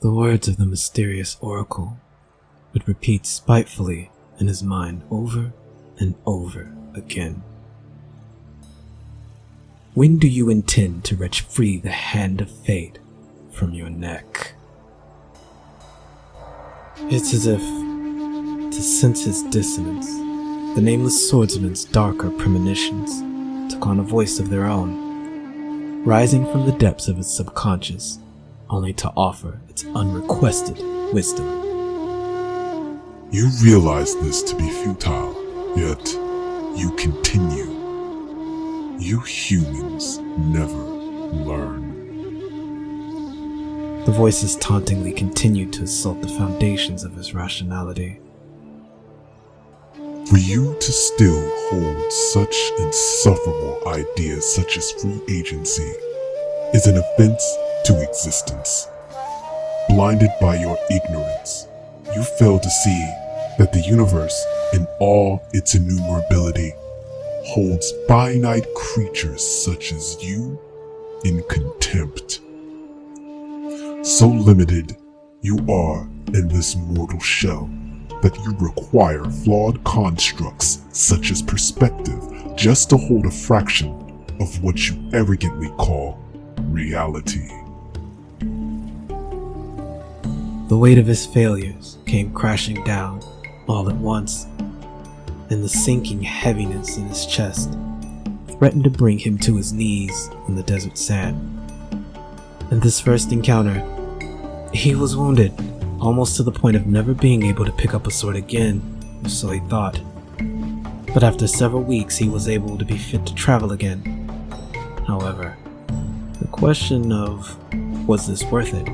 The words of the mysterious oracle would repeat spitefully in his mind over and over again. When do you intend to wrench free the hand of fate from your neck? It's as if, to sense his dissonance, the Nameless Swordsman's darker premonitions took on a voice of their own, rising from the depths of his subconscious, only to offer its unrequested wisdom. You realize this to be futile, yet you continue. You humans never learn. The voices tauntingly continued to assault the foundations of his rationality. For you to still hold such insufferable ideas such as free agency is an offense to existence. Blinded by your ignorance, you fail to see that the universe, in all its innumerability, holds finite creatures such as you in contempt. So limited you are in this mortal shell that you require flawed constructs such as perspective just to hold a fraction of what you arrogantly call reality. The weight of his failures came crashing down all at once, and the sinking heaviness in his chest threatened to bring him to his knees in the desert sand. In this first encounter, he was wounded, almost to the point of never being able to pick up a sword again, or so he thought. But after several weeks, he was able to be fit to travel again. However, the question of, was this worth it,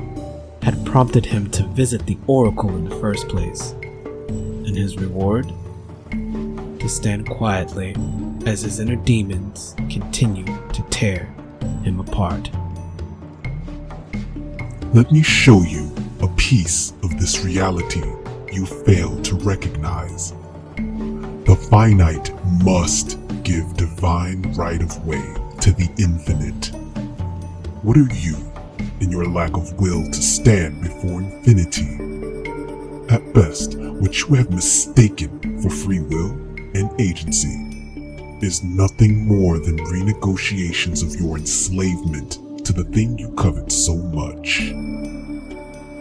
had prompted him to visit the Oracle in the first place. And his reward? To stand quietly as his inner demons continue to tear him apart. Let me show you a piece of this reality you fail to recognize. The finite must give divine right of way to the infinite. What are you, in your lack of will to stand before infinity? At best, what you have mistaken for free will and agency is nothing more than renegotiations of your enslavement to the thing you covet so much.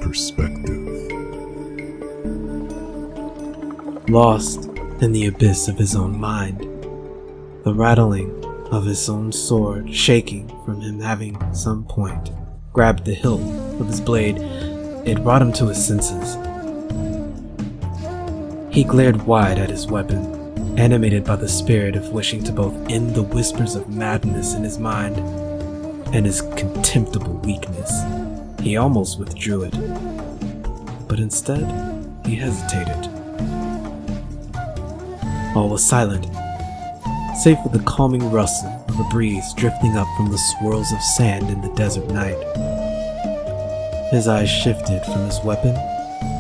Perspective. Lost in the abyss of his own mind, the rattling of his own sword shaking from him having at some point grabbed the hilt of his blade, it brought him to his senses. He glared wide at his weapon, animated by the spirit of wishing to both end the whispers of madness in his mind and his contemptible weakness. He almost withdrew it, but instead he hesitated. All was silent, save for the calming rustle of a breeze drifting up from the swirls of sand in the desert night. His eyes shifted from his weapon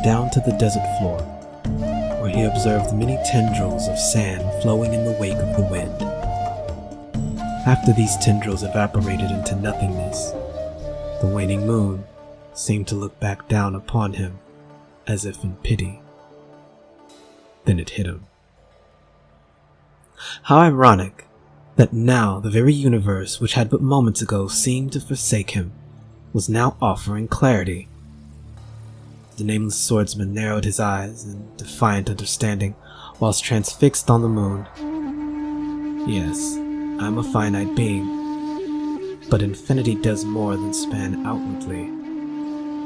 down to the desert floor, where he observed many tendrils of sand flowing in the wake of the wind. After these tendrils evaporated into nothingness, the waning moon seemed to look back down upon him as if in pity. Then it hit him. How ironic that now the very universe which had but moments ago seemed to forsake him was now offering clarity. The Nameless Swordsman narrowed his eyes in defiant understanding whilst transfixed on the moon. Yes, I'm a finite being, but infinity does more than span outwardly.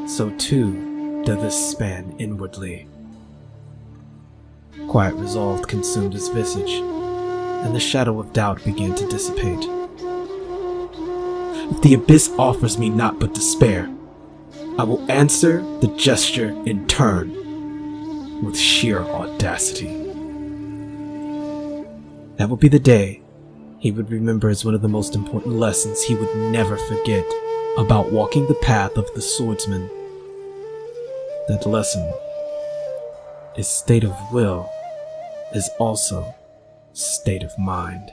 So too does this span inwardly. Quiet resolve consumed his visage, and the shadow of doubt began to dissipate. If the abyss offers me naught but despair, I will answer the gesture in turn with sheer audacity. That would be the day he would remember as one of the most important lessons he would never forget about walking the path of the swordsman. That lesson is state of will is also state of mind.